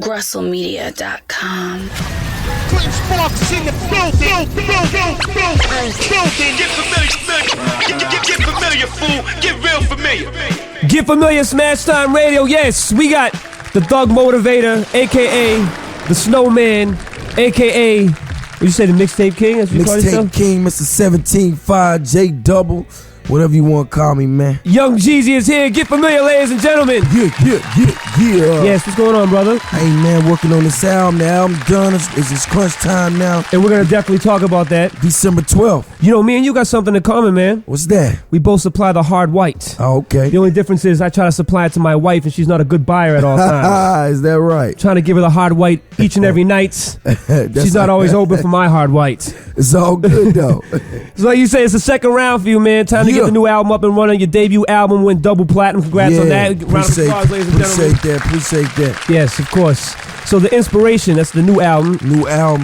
GrussellMedia.com. Clinton Sparks in the building. Get familiar, fool. Get real familiar. Get familiar, Smash Time Radio. Yes, we got the Thug Motivator, a.k.a. the Snowman, a.k.a. what you say, the Mixtape King? That's what you call yourself? Mixtape King, Mr. 17-5, J Double, whatever you want to call me, man. Young Jeezy is here. Get familiar, ladies and gentlemen. Yeah. Yes, what's going on, brother? Hey, man, working on this album. The album done. It's crunch time now. And we're going to definitely talk about that. December 12th. You know, me and you got something in common, man. What's that? We both supply the hard white. Oh, okay. The only difference is I try to supply it to my wife, and she's not a good buyer at all times. Is that right? Trying to give her the hard white each and every night. She's not always open for my hard white. It's all good, though. So like you say, it's the second round for you, man. Time to get the new album up and running. Your debut album went double platinum. Congrats on that. Round of applause, ladies and gentlemen. Appreciate that. Yes, of course. So the inspiration, that's the new album.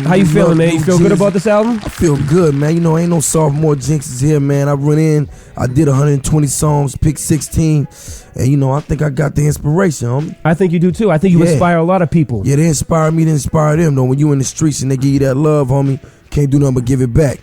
How you feeling, man? You feel good about this album? I feel good, man. You know, ain't no sophomore jinxes here, man. I run in, I did 120 songs, picked 16, and you know, I think I got the inspiration, homie. I think you do too. I think you inspire a lot of people. Yeah, they inspire me to inspire them, though. When you in the streets and they give you that love, homie, can't do nothing but give it back.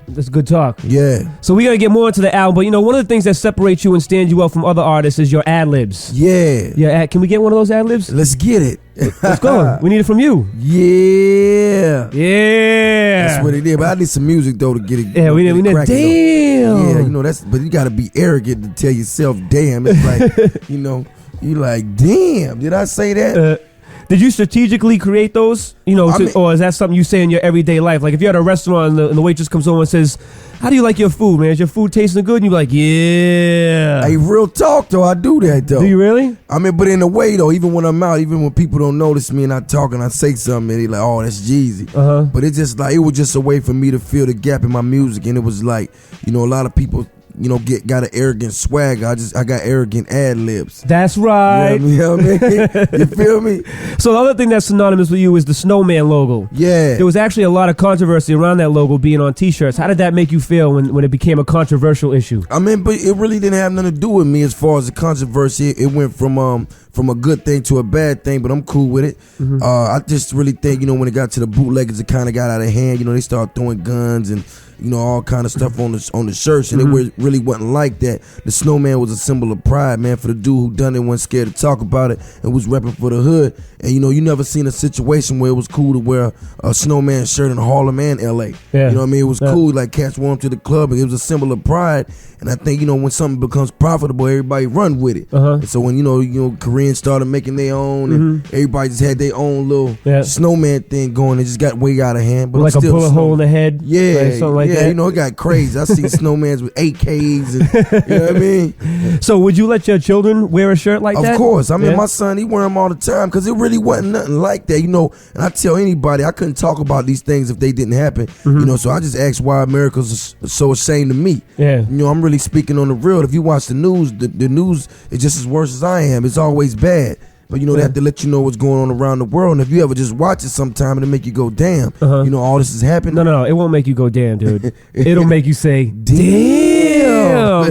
That's good talk. Yeah. So we're going to get more into the album, but you know, one of the things that separates you and stands you out from other artists is your ad-libs. Yeah. Can we get one of those ad-libs? Let's get it. Let's go. We need it from you. Yeah. That's what it is. But I need some music, though, to get it. Yeah, we need damn. Yeah, you know, but you got to be arrogant to tell yourself, damn. It's like, you know, you like, damn, did I say that? Did you strategically create those? You know, or is that something you say in your everyday life? Like if you're at a restaurant and the waitress comes over and says, "How do you like your food, man? Is your food tasting good?" And you're like, "Yeah." Hey, real talk though, I do that though. Do you really? I mean, but in a way though, even when I'm out, even when people don't notice me and I talk and I say something, and they like, "Oh, that's Jeezy." But it's just like it was just a way for me to fill the gap in my music, and it was like, you know, a lot of people, you know, got an arrogant swag. I got arrogant ad-libs. That's right. You know what I mean? You feel me? So the other thing that's synonymous with you is the Snowman logo. Yeah. There was actually a lot of controversy around that logo being on T-shirts. How did that make you feel when it became a controversial issue? I mean, but it really didn't have nothing to do with me as far as the controversy. It went from a good thing to a bad thing, but I'm cool with it. I just really think, you know, when it got to the bootleggers, it kind of got out of hand. You know, they started throwing guns and, you know, all kind of stuff on the shirts, and it really wasn't like that. The Snowman was a symbol of pride, man, for the dude who done it, wasn't scared to talk about it, and was repping for the hood. And you know, you never seen a situation where it was cool to wear a Snowman shirt in Harlem and L.A. Yeah. You know what I mean? It was cool, like cats wore them to the club, and it was a symbol of pride. And I think, you know, when something becomes profitable, everybody run with it. And so when, you know, Koreans started making their own, and everybody just had their own little Snowman thing going, it just got way out of hand. But like a bullet hole in the head? Yeah, something like that? You know, it got crazy. I see Snowmans with AKs, and you know what I mean? So would you let your children wear a shirt like that? Of course. I mean, my son, he wear them all the time because it really wasn't nothing like that, you know. And I tell anybody, I couldn't talk about these things if they didn't happen, you know. So I just asked why America's so ashamed of me. Yeah. You know, I'm really speaking on the real. If you watch the news, the news is just as worse as I am. It's always bad. But, you know, they have to let you know what's going on around the world. And if you ever just watch it sometime, it'll make you go, damn, you know, all this is happening. No, it won't make you go, damn, dude. It'll make you say, damn.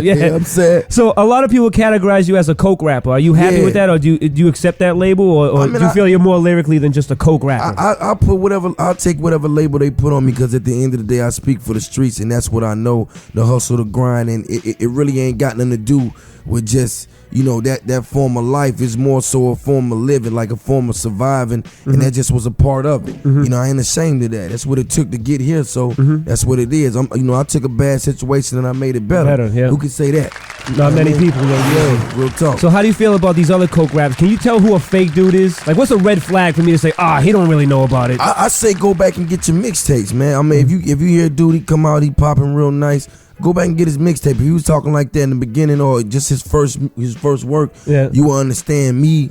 Yeah, I'm sad. So a lot of people categorize you as a coke rapper. Are you happy with that, or do you accept that label, or do you feel you're more lyrically than just a coke rapper? I'll take whatever label they put on me, because at the end of the day, I speak for the streets, and that's what I know, the hustle, the grind, and it really ain't got nothing to do with just, you know, that form of life. Is more so a form of living, like a form of surviving, and that just was a part of it. You know, I ain't ashamed of that. That's what it took to get here, so that's what it is. You know, I took a bad situation and I made it better. Yeah. Who can say that? Not many people. Yeah, real talk. So how do you feel about these other coke rappers? Can you tell who a fake dude is? Like, what's a red flag for me to say, he don't really know about it? I say go back and get your mixtapes, man. I mean, if you hear a dude, he come out, he popping real nice, go back and get his mixtape. If he was talking like that in the beginning, or just his first work, you will understand me.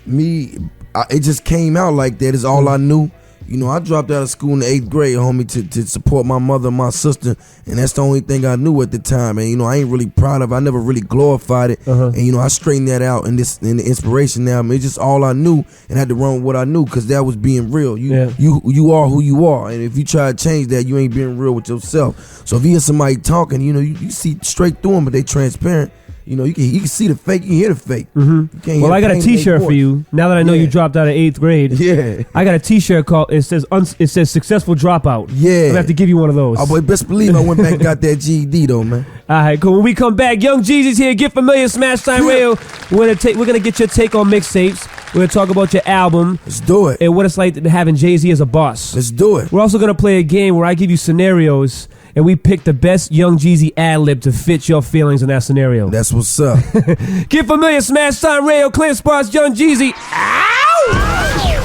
It just came out like that. Is all I knew. You know, I dropped out of school in the 8th grade, homie, to support my mother and my sister, and that's the only thing I knew at the time. And you know, I ain't really proud of it. I never really glorified it. And you know, I straightened that out in the inspiration now. I mean, it's just all I knew, and I had to run with what I knew, because that was being real. You are who you are, and if you try to change that, you ain't being real with yourself. So if you hear somebody talking, you know, you see straight through them, but they transparent. You know, you can see the fake, you can hear the fake. Mm-hmm. Well, I got a T-shirt for you. Now that I know you dropped out of 8th grade. Yeah. I got a T-shirt called, it says successful dropout. Yeah. I'm going to have to give you one of those. Oh, boy, best believe I went back and got that GED, though, man. All right, cool. When we come back, Young Jeezy's here. Get familiar, Smash Time Radio. We're gonna get your take on mixtapes. We're gonna talk about your album. Let's do it. And what it's like having Jay-Z as a boss. Let's do it. We're also gonna play a game where I give you scenarios and we pick the best Young Jeezy ad-lib to fit your feelings in that scenario. That's what's up. Get familiar, Smash Time Radio, Clint Sparks, Young Jeezy. Ow!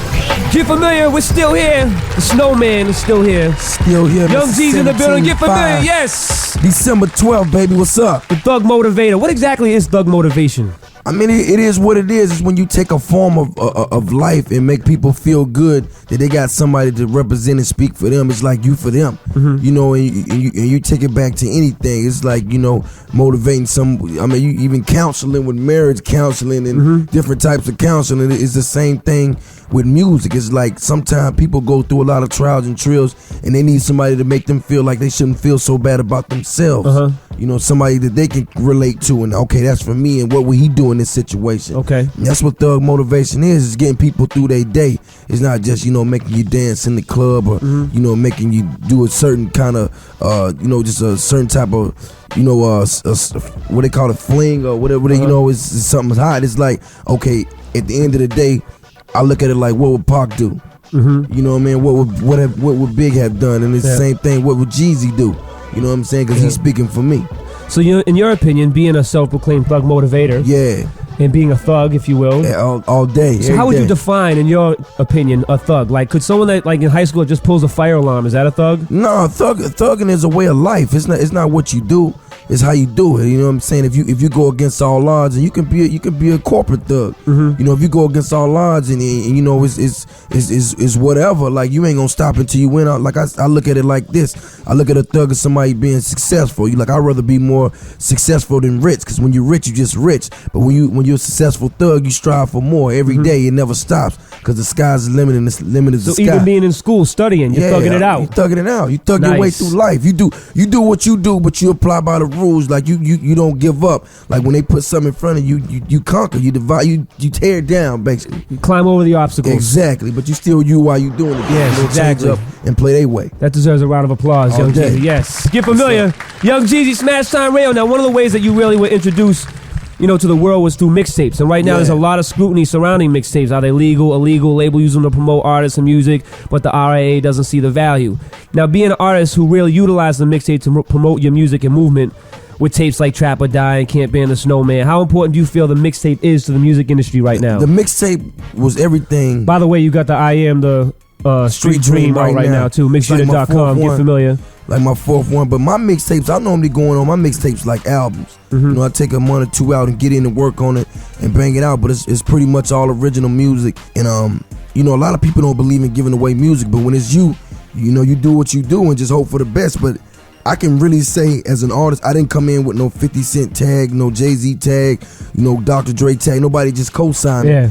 Get familiar, we're still here. The Snowman is still here. Still here. Young Jeezy in the building, get familiar, yes. December 12th, baby, what's up? The Thug Motivator. What exactly is Thug Motivation? I mean, it is what it is. It's when you take a form of life and make people feel good that they got somebody to represent and speak for them. It's like you for them, you know, and you take it back to anything. It's like, you know, motivating I mean, you even counseling with marriage counseling and different types of counseling. It's the same thing with music. It's like sometimes people go through a lot of trials and trills and they need somebody to make them feel like they shouldn't feel so bad about themselves. You know, somebody that they can relate to and, okay, that's for me, and what would he do in this situation? Okay. And that's what Thug Motivation is getting people through their day. It's not just, you know, making you dance in the club or, you know, making you do a certain kind of, you know, just a certain type of, you know, what they call a fling or whatever, you know, it's something hot. It's like, okay, at the end of the day, I look at it like, what would Pac do? You know what I mean? What would Big have done? And it's the same thing. What would Jeezy do? You know what I'm saying? Because he's speaking for me. So, in your opinion, being a self-proclaimed thug motivator, and being a thug, if you will, all day. So, how would you define, in your opinion, a thug? Like, could someone that, like, in high school just pulls a fire alarm, is that a thug? No, thugging is a way of life. It's not what you do. It's how you do it. You know what I'm saying? If you go against all odds, and you can be a corporate thug. You know, if you go against all odds, and you know it's whatever. Like, you ain't gonna stop until you win out. Like, I look at it like this. I look at a thug as somebody being successful. You like, I'd rather be more successful than rich, because when you're rich, you're just rich. But when you're a successful thug, you strive for more every day. It never stops, because the sky's the limit, and the limit is the sky. So even being in school studying, you're thugging it out. You're thugging it out. You thug your way through life. You do what you do, but you apply by the rules. Like, you don't give up. Like, when they put something in front of you, you conquer. You divide. You tear it down, basically. You climb over the obstacles. Exactly. But you still you while you doing it. Yes, exactly. Change up and play their way. That deserves a round of applause, Young Jeezy. Yes. Get familiar, Young Jeezy, Smash Time Radio. Now, one of the ways that you really were introduced, you know, to the world was through mixtapes. And right now there's a lot of scrutiny surrounding mixtapes. Are they legal, illegal? Label use them to promote artists and music, but the RIA doesn't see the value. Now, being an artist who really utilizes the mixtape to promote your music and movement with tapes like Trap or Die and Can't Ban the Snowman, how important do you feel the mixtape is to the music industry right now? The mixtape was everything. By the way, you got the I Am the Street Dream out right now too. Mixshooter.com. Get familiar. Like my fourth one, but my mixtapes, I normally going on my mixtapes like albums. You know, I take a month or two out and get in and work on it and bang it out. But it's pretty much all original music. And you know, a lot of people don't believe in giving away music, but when it's you know, you do what you do and just hope for the best. But I can really say, as an artist, I didn't come in with no 50 Cent tag, no Jay-Z tag, you know, Dr. Dre tag. Nobody just co-signed me.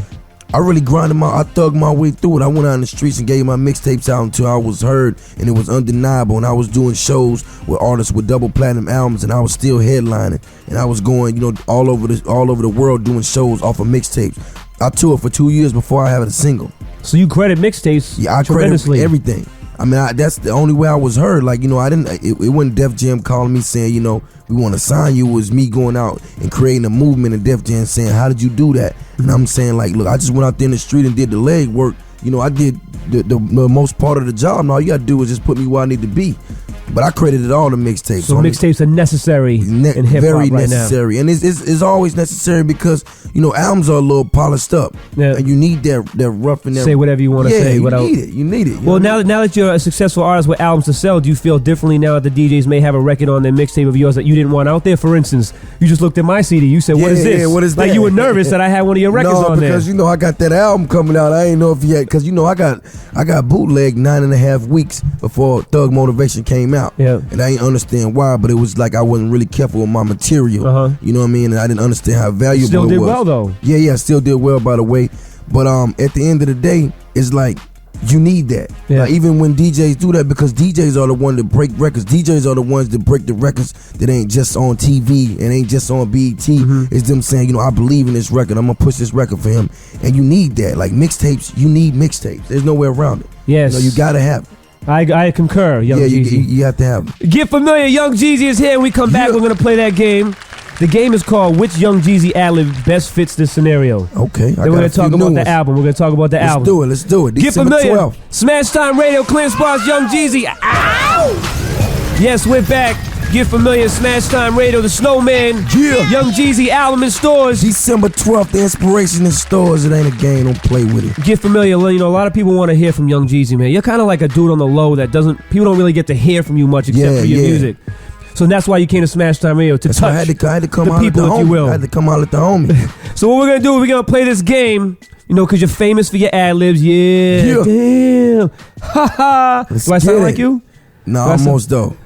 I really grinded I thugged my way through it. I went out in the streets and gave my mixtapes out until I was heard, and it was undeniable. And I was doing shows with artists with double platinum albums, and I was still headlining. And I was going, you know, all over the world doing shows off of mixtapes. I toured for 2 years before I had a single. So you credit mixtapes? Yeah, I credit everything. I mean, that's the only way I was heard. Like, you know, it wasn't Def Jam calling me saying, you know, we want to sign you. It was me going out and creating a movement, and Def Jam saying, how did you do that? And I'm saying, like, look, I just went out there in the street and did the leg work. You know, I did the most part of the job, and all you got to do is just put me where I need to be. But I credited all the mixtapes. So mixtapes are necessary in hip hop very right necessary, now. And it's always necessary because, you know, albums are a little polished up, and you need that rough and that. Say whatever you want to say. You need it. Well, now that you're a successful artist with albums to sell, do you feel differently now that the DJs may have a record on their mixtape of yours that you didn't want out there? For instance, you just looked at my CD. You said, "What is this?" What is that? Like you were nervous that I had one of your records on there. No, because you know I got that album coming out. I ain't know if you had, because you know I got bootleg 9.5 weeks before Thug Motivation came out. Yeah. And I ain't understand why, but it was like I wasn't really careful with my material. You know what I mean? And I didn't understand how valuable it was. Still did well though. Yeah, still did well, by the way. But at the end of the day, it's like you need that. Yeah. Like, even when DJs do that, because DJs are the ones that break records. DJs are the ones that break the records that ain't just on TV and ain't just on BET. It's them saying, I believe in this record. I'm gonna push this record for him. And you need that. Like mixtapes, you need mixtapes. There's no way around it. Yes. You gotta have it. I concur, Young Jeezy. You have to have it. Get familiar. Young Jeezy is here. When we come back, we're going to play that game. The game is called Which Young Jeezy ad-lib best fits this scenario. Okay. Then we're going to talk about the album. We're going to talk about the album. Let's do it. Get December familiar. 12th. Smash Time Radio, Clear Spots, Young Jeezy. Ow! Yes, we're back. Get familiar. Smash Time Radio, The Snowman. Yeah. Young Jeezy album in stores. December 12th, the inspiration in stores. It ain't a game. Don't play with it. Get familiar. A lot of people want to hear from Young Jeezy, man. You're kind of like a dude on the low that people don't really get to hear from you much except for your music. So that's why you came to Smash Time Radio, to touch I had to come the out people, at the if you homie. will. I had to come out at the homie. So what we're going to do, we're going to play this game, because you're famous for your ad-libs. Yeah. Damn. Ha ha. Do I sound like you? No, almost though.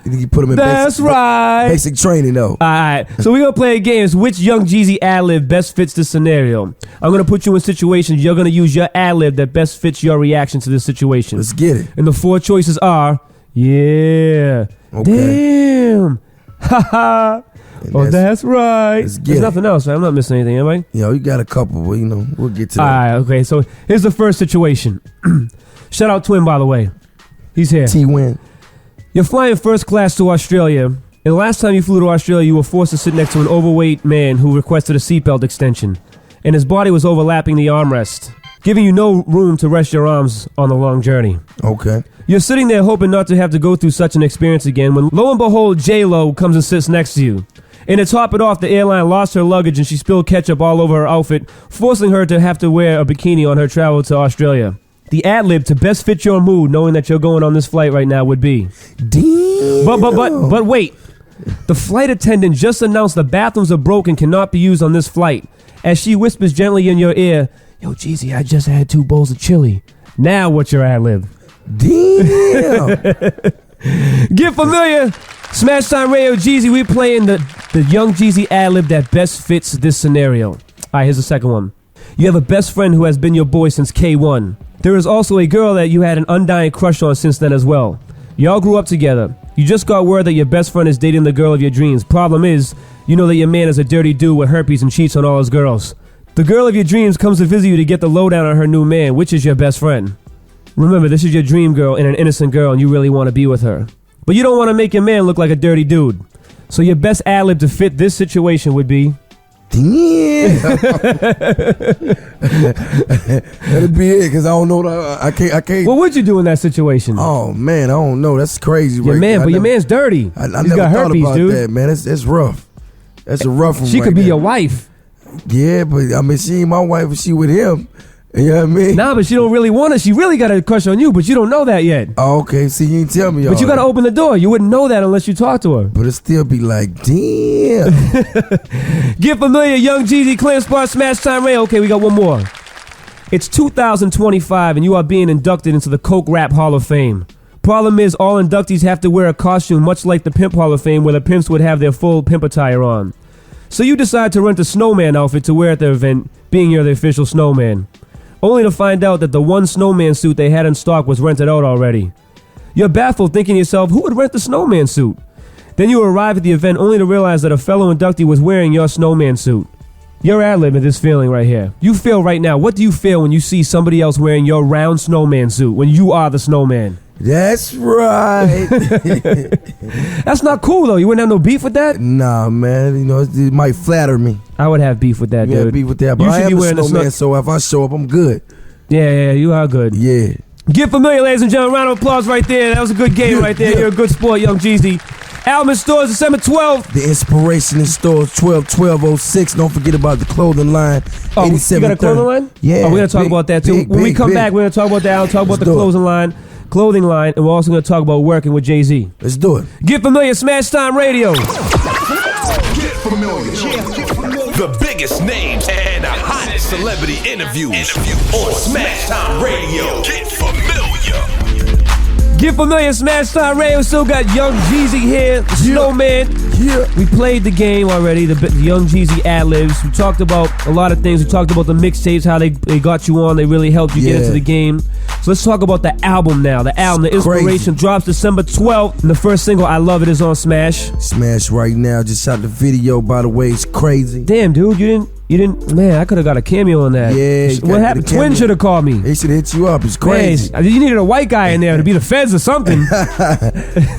You put them in basic training though. All right. So we're going to play a game. It's which Young Jeezy ad-lib best fits this scenario. I'm going to put you in situations. You're going to use your ad-lib that best fits your reaction to this situation. Let's get it. And the 4 choices are, yeah. Okay. Damn. Ha ha. Oh, that's right. There's nothing else, right? I'm not missing anything, am I? You got a couple, but we'll get to that. All right, okay. So here's the first situation. Shout out Twin, by the way. He's here. T-Win. You're flying first class to Australia, and the last time you flew to Australia, you were forced to sit next to an overweight man who requested a seatbelt extension, and his body was overlapping the armrest, giving you no room to rest your arms on the long journey. Okay. You're sitting there hoping not to have to go through such an experience again when lo and behold, J-Lo comes and sits next to you. And to top it off, the airline lost her luggage and she spilled ketchup all over her outfit, forcing her to have to wear a bikini on her travel to Australia. The ad-lib to best fit your mood, knowing that you're going on this flight right now, would be... Damn. But wait. The flight attendant just announced the bathrooms are broken, cannot be used on this flight. As she whispers gently in your ear, Yo, Jeezy, I just had 2 bowls of chili. Now what's your ad-lib? Damn. Get familiar. Smash Time Radio, Jeezy. We playing the Young Jeezy ad-lib that best fits this scenario. All right, here's the second one. You have a best friend who has been your boy since K1. There is also a girl that you had an undying crush on since then as well. Y'all grew up together. You just got word that your best friend is dating the girl of your dreams. Problem is, you know that your man is a dirty dude with herpes and cheats on all his girls. The girl of your dreams comes to visit you to get the lowdown on her new man, which is your best friend. Remember, this is your dream girl and an innocent girl, and you really want to be with her. But you don't want to make your man look like a dirty dude. So your best ad-lib to fit this situation would be... Damn. That'd be it, because I don't know. I can't. What would you do in that situation? Oh, man, I don't know. That's crazy. Your man's dirty. I He's never got thought herpes, about dude. that, man. That's rough. That's a rough one. She could be there. your wife. Yeah, but I mean, she ain't my wife, but she with him. You know what I mean? Nah, but she don't really want it. She really got a crush on you, but you don't know that yet. Oh, okay. See, you ain't tell me. But you got to open the door. You wouldn't know that unless you talk to her. But it still be like, damn. Get familiar, Young Jeezy, Clear Spots, Smash Time Radio. Okay, we got one more. It's 2025, and you are being inducted into the Coke Rap Hall of Fame. Problem is, all inductees have to wear a costume much like the Pimp Hall of Fame, where the pimps would have their full pimp attire on. So you decide to rent a snowman outfit to wear at the event, being you're the official snowman. Only to find out that the one snowman suit they had in stock was rented out already. You're baffled, thinking to yourself, who would rent the snowman suit? Then you arrive at the event only to realize that a fellow inductee was wearing your snowman suit. Your ad-lib is this feeling right here. You feel right now, what do you feel when you see somebody else wearing your round snowman suit, when you are the snowman? That's right. That's not cool, though. You wouldn't have no beef with that? Nah, man. You know, it might flatter me. I would have beef with that, dude. Yeah, beef with that. But I am a snowman, so if I show up, I'm good. Yeah, you are good. Yeah. Get familiar, ladies and gentlemen. Round of applause right there. That was a good game right there. You're a good sport, Young Jeezy. Album in stores December 12th. The inspiration in stores 12/12/06. Don't forget about the clothing line. Oh, you got a clothing line? Yeah. Oh, we're going to talk about that, too. When we come back, we're going to talk about that. I'll talk about the clothing line, and we're also going to talk about working with Jay-Z. Let's do it. Get familiar, Smash Time Radio. Get familiar. The biggest names and the hottest celebrity interviews on Smash Time Radio. Get familiar. Get familiar, Smash Time Radio. Still got Young Jeezy here, the Snowman. Yeah. We played the game already, the Young Jeezy ad-libs. We talked about a lot of things. We talked about the mixtapes, how they got you on. They really helped you get into the game. So let's talk about the album now. The album, The Inspiration, drops December 12th. And the first single, I Love It, is on Smash. Smash right now. Just shot the video, by the way. It's crazy. Damn, dude, you didn't, man, I could have got a cameo on that. Yeah. What happened? Twin should have called me. They should have hit you up. It's crazy. Man, you needed a white guy in there to be the feds or something.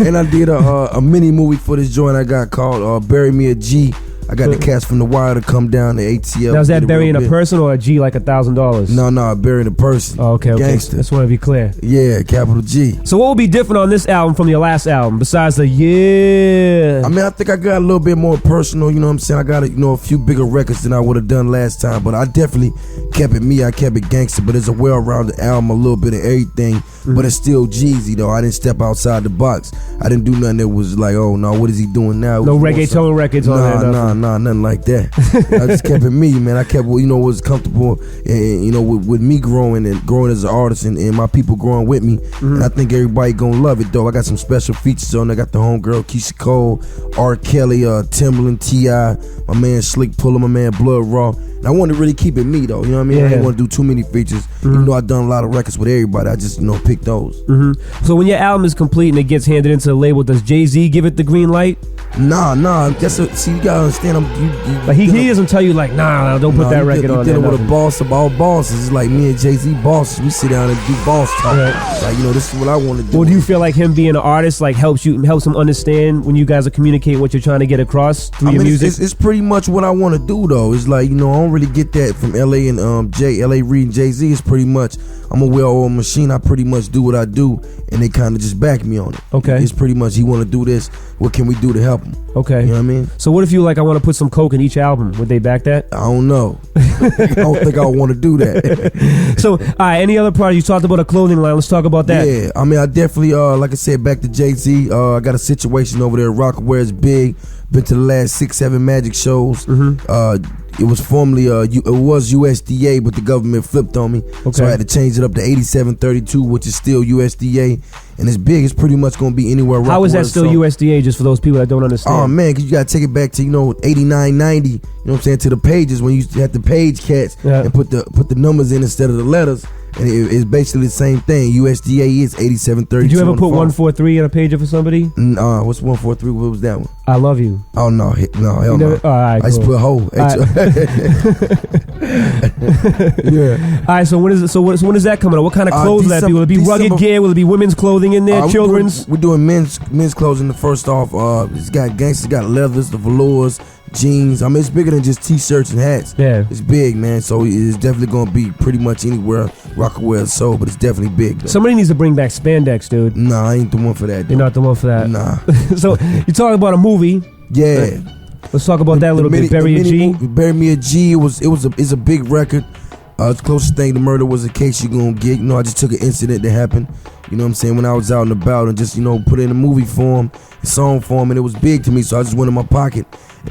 And I did a mini movie for this joint I got called Bury Me a G. I got the cast from The Wire to come down to ATL. Now, is that burying a person or a G like $1,000? No, burying a person. Oh, okay. Gangster. Just want to be clear. Yeah, capital G. So what will be different on this album from your last album besides the I mean, I think I got a little bit more personal, you know what I'm saying? I got a few bigger records than I would have done last time, but I definitely kept it me. I kept it gangster, but it's a well-rounded album, a little bit of everything, but it's still Jeezy, though. I didn't step outside the box. I didn't do nothing that was like, oh, no, what is he doing now? No reggaeton records on there? Nah, nothing like that. I just kept it me, man. I kept, was comfortable, and, with me growing as an artist and my people growing with me. And I think everybody gonna love it, though. I got some special features on there. I got the homegirl, Keisha Cole, R. Kelly, Timbaland, T.I., my man Slick Puller, my man Blood Raw. And I wanted to really keep it me, though. You know what I mean? I didn't want to do too many features. Even though I've done a lot of records with everybody, I just, picked those. So when your album is complete and it gets handed into the label, does Jay-Z give it the green light? Nah. See, you gotta understand. Like he doesn't tell you like, nah, don't put that record on there. You're dealing with a boss of all bosses. It's like me and Jay-Z bosses. We sit down and do boss talk. Right. Like, this is what I want to do. Well, do you feel like him being an artist like helps him understand when you guys are communicating what you're trying to get across through your music? It's pretty much what I want to do, though. It's like, I don't really get that from LA and LA Reid and Jay-Z. It's pretty much, I'm a well-oiled machine. I pretty much do what I do, and they kind of just back me on it. Okay. It's pretty much, he want to do this. What can we do to help him? Okay. You know what I mean? So what if you I want to put some coke in each album? Would they back that? I don't know. I don't think I want to do that. So, all right, any other part? You talked about a clothing line. Let's talk about that. Yeah, I mean, I definitely, like I said, back to Jay-Z. I got a situation over there at Rockaware. It's big. Been to the last 6-7 Magic shows. It was formerly it was USDA, but the government flipped on me, so I had to change it up to 8732, which is still USDA, and it's big. It's pretty much gonna be anywhere. How is that still USDA? Just for those people that don't understand. Oh man, because you gotta take it back to 8990. You know what I'm saying, to the pages when you used to have the page cats and put the numbers in instead of the letters. And it's basically the same thing. USDA is 8732. Did you ever put 143 in a pager for somebody? What's 143? What was that one? I love you. Oh no, hell no. All right, I just put hoe. Yeah. All right. So when is it? So when is that coming out? What kind of clothes will that be? Will it be rugged gear? Will it be women's clothing in there? Children's? We're doing men's clothing. The first off, it's got gangsters, got leathers, the velours, jeans. I mean, it's bigger than just t-shirts and hats. Yeah, it's big, man. So it's definitely gonna be pretty much anywhere Rockaware is sold, but it's definitely big, though. Somebody needs to bring back spandex, dude. Nah, I ain't the one for that, though. You're not the one for that. Nah. So you talking about a movie? Yeah. Let's talk about that a little bit. Bury a G. Bury Me a G. It's a big record. The closest thing to murder was a case you're gonna get. I just took an incident that happened. You know what I'm saying? When I was out and about and just put it in a movie form, song form, and it was big to me. So I just went in my pocket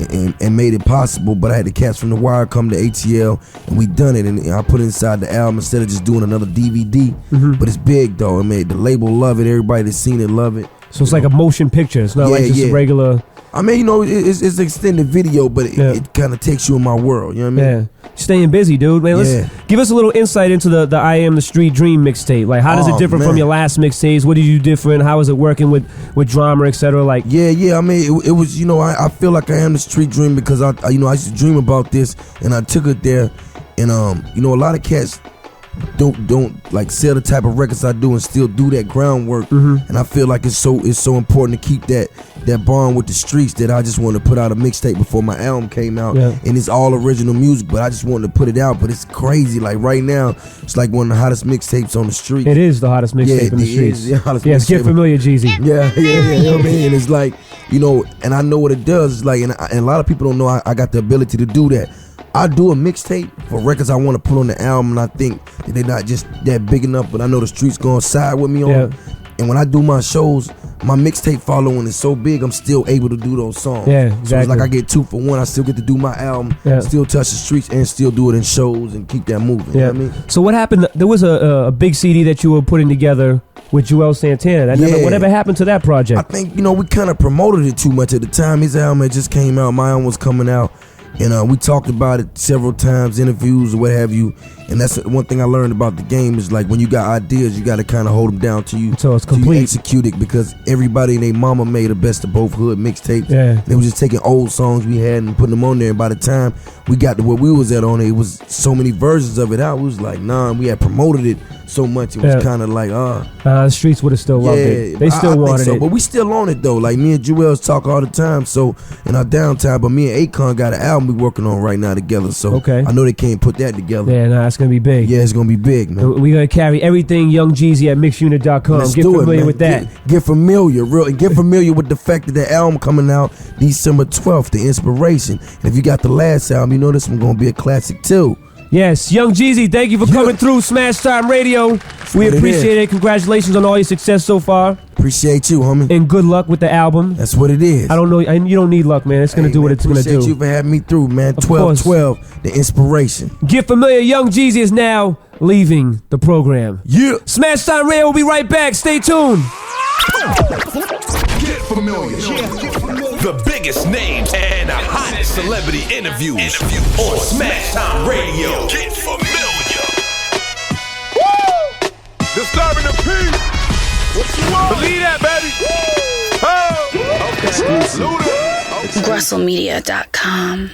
and made it possible. But I had the cats from The Wire come to ATL, and we done it, and I put it inside the album instead of just doing another DVD. But it's big though. I mean, the label love it. Everybody that's seen it love it. So it's like a motion picture. It's not like just a regular. I mean, it's an extended video, but it kind of takes you in my world. You know what I mean? Yeah. Staying busy, dude. Man, let's give us a little insight into the I Am the Street Dream mixtape. Like, how does it differ from your last mixtapes? What did you do different? How is it working with drama, etc.? Like, yeah. I mean, it was. I feel like I am the street dream because I used to dream about this, and I took it there, and a lot of cats don't like sell the type of records I do and still do that groundwork. And I feel like it's so important to keep that bond with the streets that I just wanted to put out a mixtape before my album came out. And it's all original music, but I just wanted to put it out. But it's crazy, like right now it's like one of the hottest mixtapes on the street. It is the hottest mixtape in the streets. Yes, get familiar, Jeezy. Yeah, you know what I mean? And it's like, and I know what it does. It's like, and a lot of people don't know I got the ability to do that. I do a mixtape for records I want to put on the album, and I think that they're not just that big enough, but I know the streets gonna side with me on. And when I do my shows, my mixtape following is so big, I'm still able to do those songs. Yeah, exactly. So it's like I get 2 for 1. I still get to do my album, still touch the streets, and still do it in shows and keep that moving. You know what I mean? So what happened? There was a big CD that you were putting together with Joel Santana. Whatever happened to that project? I think, we kind of promoted it too much at the time. His album had just came out. My album was coming out. And we talked about it several times, interviews or what have you. And that's one thing I learned about the game is like when you got ideas, you got to kind of hold them down to you. So it's complete. So you execute it because everybody and their mama made a best of both hood mixtapes. Yeah. They was just taking old songs we had and putting them on there. And by the time we got to where we was at on it, it was so many versions of it out. We was like, nah, we had promoted it so much. It was kind of like, the streets would have still loved it. They still wanted so. it. But we still on it though. Like me and Joel's talk all the time. So in our downtime, but me and Akon got an album we working on right now together. So I know they can't put that together. Yeah, nah, it's gonna be big. Yeah, it's gonna be big, man. We're gonna carry everything Young Jeezy at mixunit.com. Get familiar with that. Get familiar, get familiar with the fact that the album coming out December 12th, The Inspiration. And if you got the last album, you know this one gonna be a classic too. Yes, Young Jeezy, thank you for coming through Smash Time Radio. We appreciate it. Congratulations on all your success so far. Appreciate you, homie. And good luck with the album. That's what it is. I don't know. You don't need luck, man. It's going to do what it's going to do. Appreciate you for having me through, man. 12-12, The Inspiration. Get familiar. Young Jeezy is now leaving the program. Yeah. Smash Time Radio will be right back. Stay tuned. Get familiar. The biggest names and the hottest celebrity interviews on Smash Time Radio. Get familiar. Woo! Disturbing the peace. What you want? Believe that, baby. Oh, okay. Luda. Okay. GrussellMedia.com